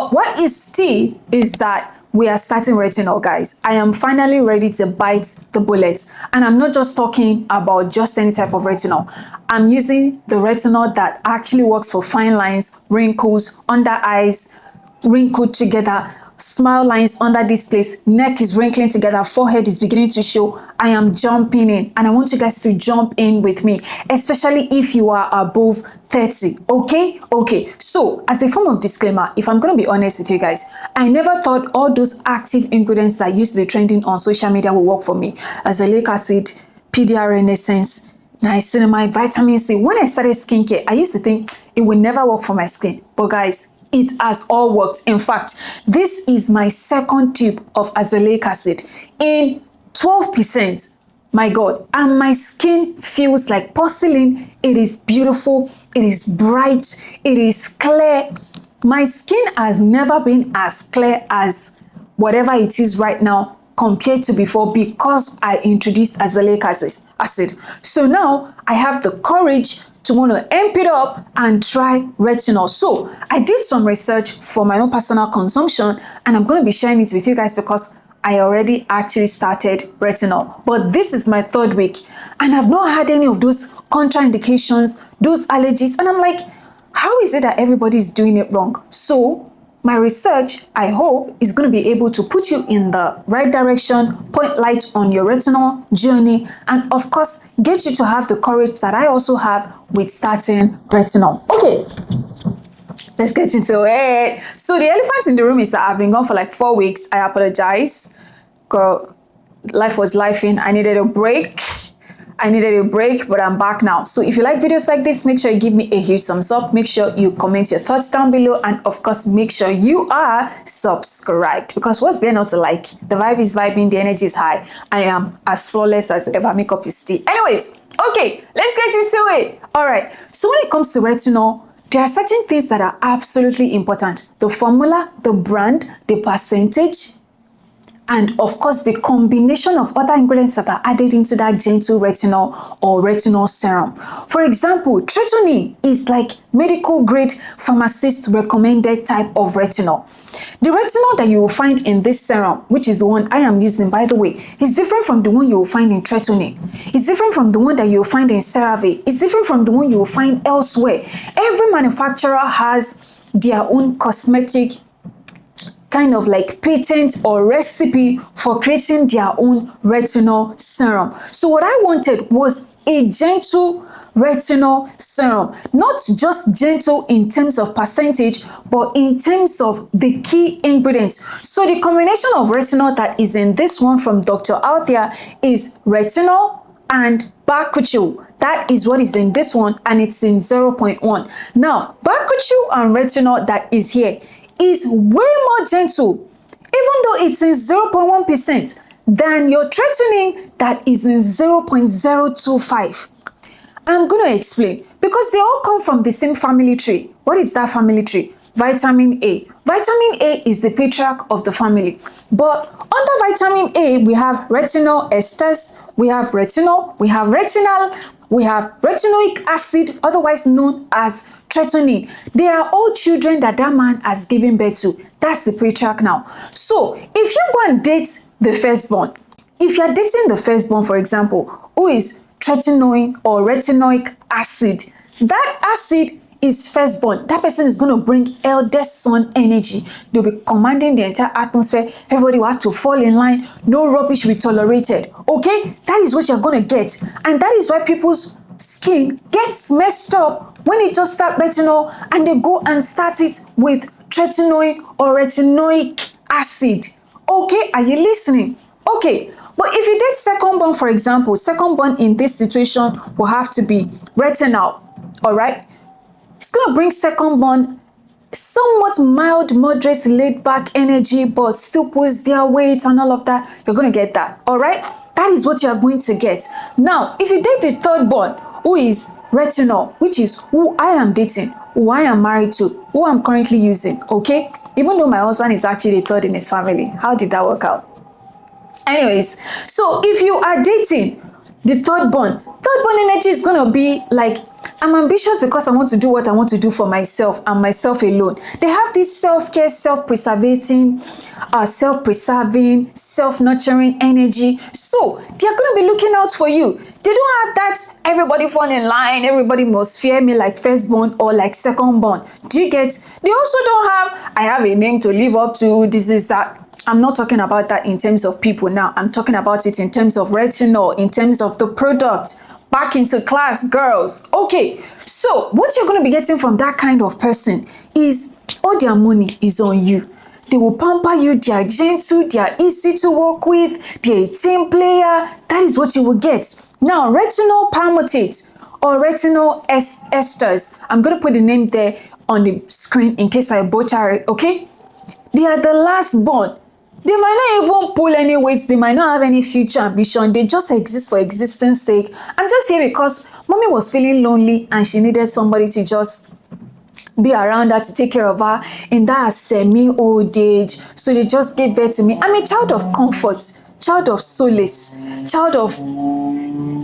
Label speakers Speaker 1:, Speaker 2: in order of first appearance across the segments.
Speaker 1: But what is tea is that we are starting retinol, guys. I am finally ready to bite the bullet. And I'm not just talking about just any type of retinol. I'm using the retinol that actually works for fine lines, wrinkles, under eyes, wrinkled together, smile lines under this place, neck is wrinkling together, forehead is beginning to show. I am jumping in, and I want you guys to jump in with me, especially if you are above 30. Okay, so as a form of disclaimer, if I'm going to be honest with you guys, I never thought all those active ingredients that used to be trending on social media will work for me. Azelaic acid, PDRN essence, niacinamide, vitamin C. When I started skincare, I used to think it would never work for my skin, but guys, it has all worked. In fact, this is my second tube of azelaic acid in 12%. My God, and my skin feels like porcelain. It is beautiful, it is bright, it is clear. My skin has never been as clear as whatever it is right now compared to before, because I introduced azelaic acid. So now I have the courage to want to amp it up and try retinol. So I did some research for my own personal consumption, and I'm going to be sharing it with you guys because I already actually started retinol. But this is my third week, and I've not had any of those contraindications, those allergies, and I'm like, how is it that everybody is doing it wrong? So my research, I hope, is going to be able to put you in the right direction, point light on your retinol journey, and of course, get you to have the courage that I also have with starting retinol. Okay, let's get into it. So the elephant in the room is that I've been gone for like 4 weeks. I apologize. Girl, life was lifing. I needed a break. But I'm back now. So if you like videos like this, make sure you give me a huge thumbs up. Make sure you comment your thoughts down below. And of course, make sure you are subscribed, because what's there not to like? The vibe is vibing, the energy is high. I am as flawless as ever. Makeup is tea. Anyways, okay, let's get into it. All right. So when it comes to retinol, there are certain things that are absolutely important. The formula, the brand, the percentage, and of course, the combination of other ingredients that are added into that gentle retinol or retinol serum. For example, tretinoin is like medical grade pharmacist recommended type of retinol. The retinol that you will find in this serum, which is the one I am using, by the way, is different from the one you will find in tretinoin. It's different from the one that you will find in CeraVe. It's different from the one you will find elsewhere. Every manufacturer has their own cosmetic kind of like patent or recipe for creating their own retinol serum. So what I wanted was a gentle retinol serum, not just gentle in terms of percentage, but in terms of the key ingredients. So the combination of retinol that is in this one from Dr. Althea is retinol and bakuchiol. That is what is in this one, and it's in 0.1. Now, bakuchiol and retinol that is here is way more gentle, even though it's in 0.1%, than your tretinoin that is in 0.025. I'm going to explain, because they all come from the same family tree. What is that family tree? Vitamin A. Vitamin A is the patriarch of the family. But under vitamin A, we have retinol esters, we have retinol, we have retinal, we have retinoic acid, otherwise known as tretinoin. They are all children that man has given birth to. That's the patriarch now. So if you go and date the firstborn, if you're dating the firstborn, for example, who is tretinoin or retinoic acid, that acid is firstborn. That person is going to bring eldest son energy. They'll be commanding the entire atmosphere. Everybody will have to fall in line. No rubbish will be tolerated. Okay? That is what you're going to get. And that is why people's skin gets messed up when they just start retinol and they go and start it with tretinoin or retinoic acid. Okay, are you listening? Okay, but if you date second born, for example, second born in this situation will have to be retinol. All right, it's gonna bring second born somewhat mild, moderate, laid back energy, but still puts their weight and all of that. You're gonna get that. All right, that is what you are going to get. Now, if you date the third born, who is retinol, which is who I am dating, who I am married to, who I'm currently using, okay? Even though my husband is actually the third in his family. How did that work out? Anyways, so if you are dating The third born energy is going to be like, I'm ambitious because I want to do what I want to do for myself and myself alone. They have this self-care, self-preserving, self-nurturing energy. So they're going to be looking out for you. They don't have that everybody fall in line, everybody must fear me like firstborn or like secondborn. Do you get? They also don't have, I have a name to live up to, this is that. I'm not talking about that in terms of people now. I'm talking about it in terms of retinol, in terms of the product. Back into class, girls. Okay, so what you're going to be getting from that kind of person is all their money is on you. They will pamper you, they are gentle, they are easy to work with, they're a team player. That is what you will get. Now, retinol palmitate or retinol esters. I'm going to put the name there on the screen in case I butcher it, okay? They are the last born. They might not even pull any weight. They might not have any future ambition. They just exist for existence sake. I'm just here because mommy was feeling lonely and she needed somebody to just be around her, to take care of her in that semi-old age. So they just gave birth to me. I'm a child of comfort, child of solace, child of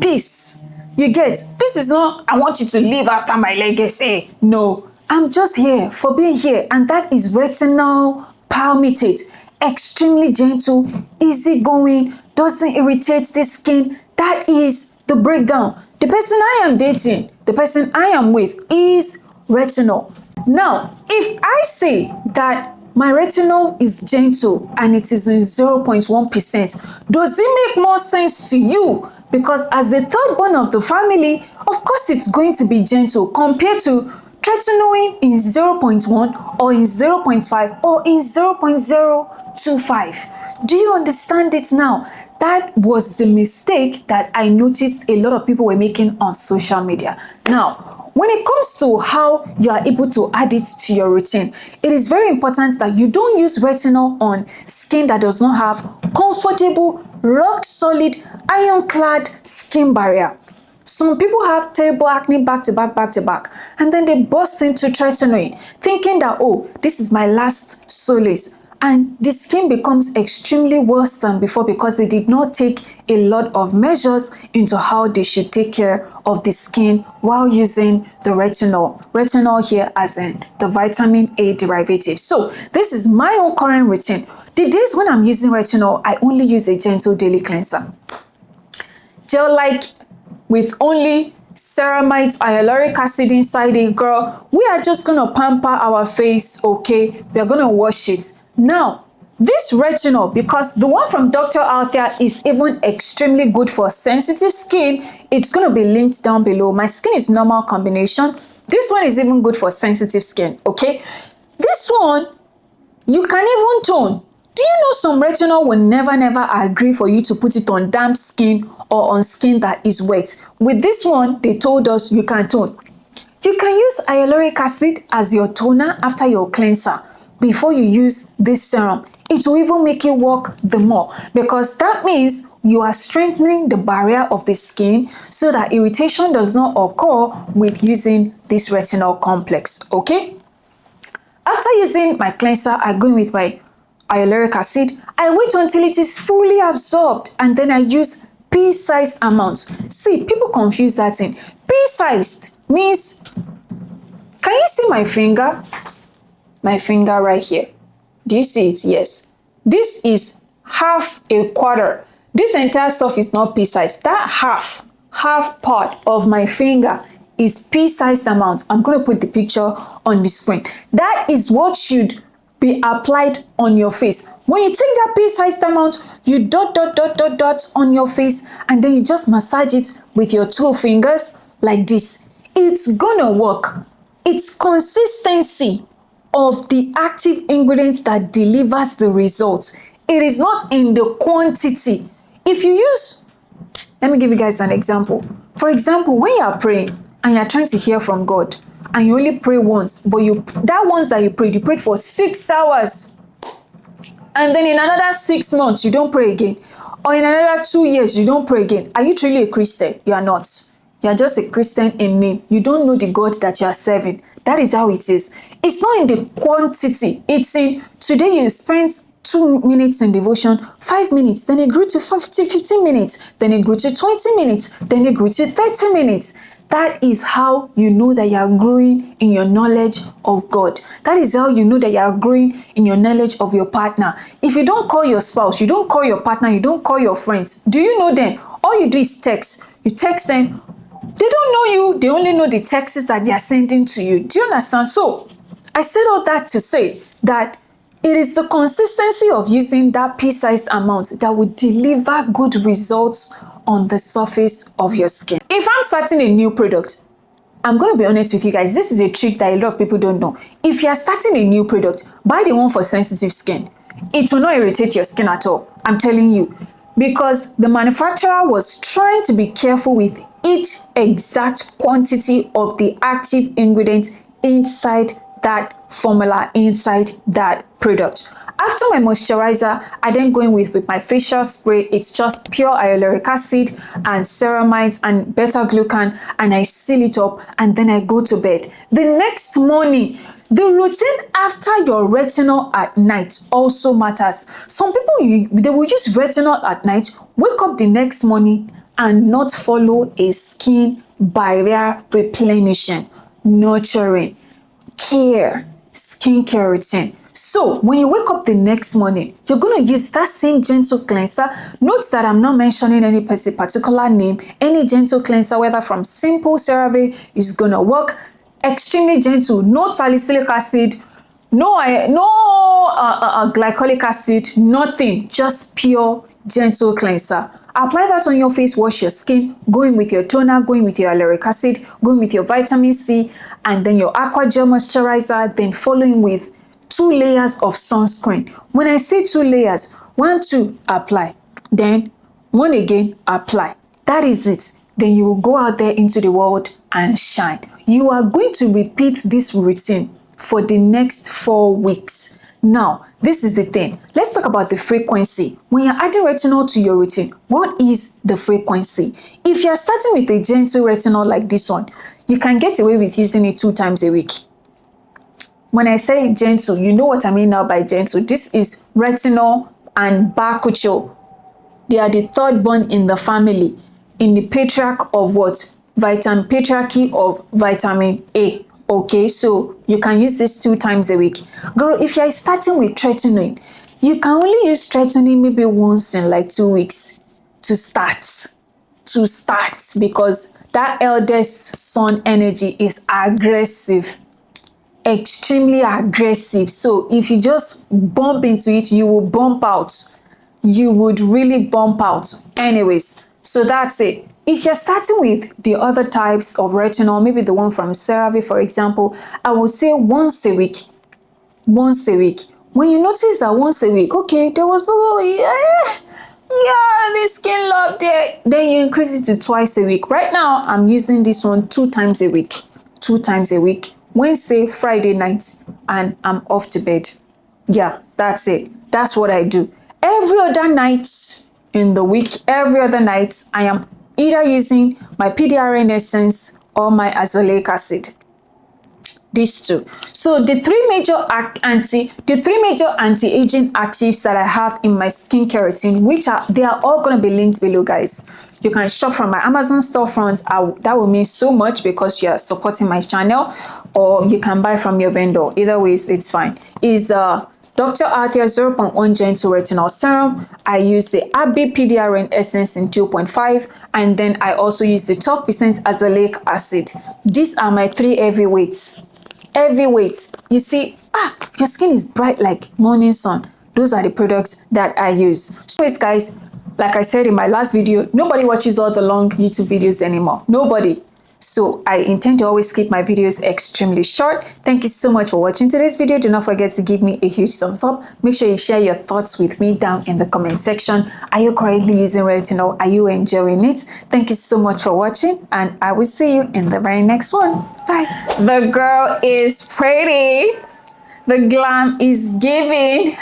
Speaker 1: peace. You get? This is not, I want you to live after my legacy. No, I'm just here for being here. And that is retinol palmitate. Extremely gentle, easygoing, doesn't irritate the skin. That is the breakdown. The person I am dating, the person I am with is retinol. Now, if I say that my retinol is gentle and it is in 0.1%, does it make more sense to you? Because as the third born of the family, of course it's going to be gentle compared to tretinoin in 0.1 or in 0.5 or in 0.025. Do you understand it now? That was the mistake that I noticed a lot of people were making on social media. Now, when it comes to how you are able to add it to your routine, it is very important that you don't use retinol on skin that does not have comfortable, rock solid, ironclad skin barrier. Some people have terrible acne back to back, and then they burst into tretinoin, thinking that, oh, this is my last solace. And the skin becomes extremely worse than before because they did not take a lot of measures into how they should take care of the skin while using the retinol. Retinol here as in the vitamin A derivative. So this is my own current routine. The days when I'm using retinol, I only use a gentle daily cleanser. Gel-like with only ceramide hyaluronic acid inside it, girl. We are just gonna pamper our face, okay? We are gonna wash it. Now, this retinol, because the one from Dr. Althea is even extremely good for sensitive skin, it's going to be linked down below. My skin is normal combination. This one is even good for sensitive skin, okay? This one, you can even tone. Do you know some retinol will never agree for you to put it on damp skin or on skin that is wet? With this one, they told us you can tone. You can use hyaluronic acid as your toner after your cleanser. Before you use this serum, it will even make it work the more because that means you are strengthening the barrier of the skin so that irritation does not occur with using this retinol complex, okay? After using my cleanser, I go in with my hyaluronic acid. I wait until it is fully absorbed and then I use pea-sized amounts. See, people confuse that thing. Pea-sized means, can you see my finger? My finger right here. Do you see it? Yes. This is half a quarter. This entire stuff is not pea-sized. That half part of my finger is pea-sized amount. I'm going to put the picture on the screen. That is what should be applied on your face. When you take that pea-sized amount, you dot on your face and then you just massage it with your 2 fingers like this. It's gonna work. It's consistency of the active ingredients that delivers the results. It is not in the quantity. If you use, let me give you guys an example. For example, when you are praying and you are trying to hear from God and you only pray once, but that once that you prayed for 6 hours, and then in another 6 months you don't pray again, or in another 2 years you don't pray again. Are you truly a Christian? You are not. You are just a Christian in name. You don't know the God that you are serving. That is how it is. It's not in the quantity. It's in, today you spent 2 minutes in devotion, 5 minutes, then it grew to 15 minutes, then it grew to 20 minutes, then it grew to 30 minutes. That is how you know that you are growing in your knowledge of God. That is how you know that you are growing in your knowledge of your partner. If you don't call your spouse, you don't call your partner, you don't call your friends, do you know them? All you do is text. You text them. They don't know you. They only know the texts that they are sending to you. Do you understand? So I said all that to say that it is the consistency of using that pea-sized amount that will deliver good results on the surface of your skin. If I'm starting a new product, I'm going to be honest with you guys, this is a trick that a lot of people don't know. If you're starting a new product, buy the one for sensitive skin. It will not irritate your skin at all. I'm telling you. Because the manufacturer was trying to be careful with each exact quantity of the active ingredient inside that formula, inside that product. After my moisturizer, I then go in with my facial spray. It's just pure hyaluronic acid and ceramides and beta-glucan, and I seal it up, and then I go to bed. The next morning, the routine after your retinol at night also matters. Some people, they will use retinol at night, wake up the next morning and not follow a skin barrier replenishing, nurturing, care, skincare routine. So when you wake up the next morning, you're going to use that same gentle cleanser. Note that I'm not mentioning any particular name. Any gentle cleanser, whether from Simple, CeraVe, is going to work. Extremely gentle, no salicylic acid, no glycolic acid, nothing, just pure gentle cleanser. Apply that on your face, wash your skin, go in with your toner, go in with your hyaluronic acid, go in with your vitamin C, and then your aqua gel moisturizer, then following with 2 layers of sunscreen. When I say 2 layers, 1, 2, apply, then 1 again, apply. That is it. Then you will go out there into the world and shine. You are going to repeat this routine for the next 4 weeks. Now, this is the thing. Let's talk about the frequency. When you're adding retinol to your routine, what is the frequency? If you're starting with a gentle retinol like this one, you can get away with using it 2 times a week. When I say gentle, you know what I mean now by gentle. This is retinol and bakuchiol. They are the third born in the family, in the patriarch of what? Patriarchy of vitamin A. Okay, so you can use this 2 times a week. Girl, if you're starting with tretinoin, you can only use tretinoin maybe once in like 2 weeks to start. Because that eldest son energy is aggressive, extremely aggressive. So if you just bump into it, you will bump out. You would really bump out. Anyways, so that's it. If you're starting with the other types of retinol, maybe the one from CeraVe, for example, I would say once a week. Once a week. When you notice that once a week, okay, there was no, the skin love there, then you increase it to twice a week. Right now, I'm using this one 2 times a week. 2 times a week. Wednesday, Friday night, and I'm off to bed. Yeah, that's it. That's what I do. Every other night in the week, every other night, I am either using my PDRN essence or my azelaic acid. These 2. So the 3 major anti-aging actives that I have in my skincare routine, they are all going to be linked below, guys. You can shop from my Amazon storefront. That will mean so much because you are supporting my channel, or you can buy from your vendor. Either ways, it's fine. Is Dr. Arthur 0.1 Gentle Retinol Serum. I use the Abby PDRN Essence in 2.5, and then I also use the 12% azelaic acid. These are my 3 heavyweights. Heavyweights. You see, your skin is bright like morning sun. Those are the products that I use. So guys, like I said in my last video, nobody watches all the long YouTube videos anymore. Nobody. So I intend to always keep my videos extremely short. Thank you so much for watching today's video. Do not forget to give me a huge thumbs up. Make sure you share your thoughts with me down in the comment section. Are you currently using retinol? Are you enjoying it? Thank you so much for watching, and I will see you in the very next one. Bye. The girl is pretty. The glam is giving.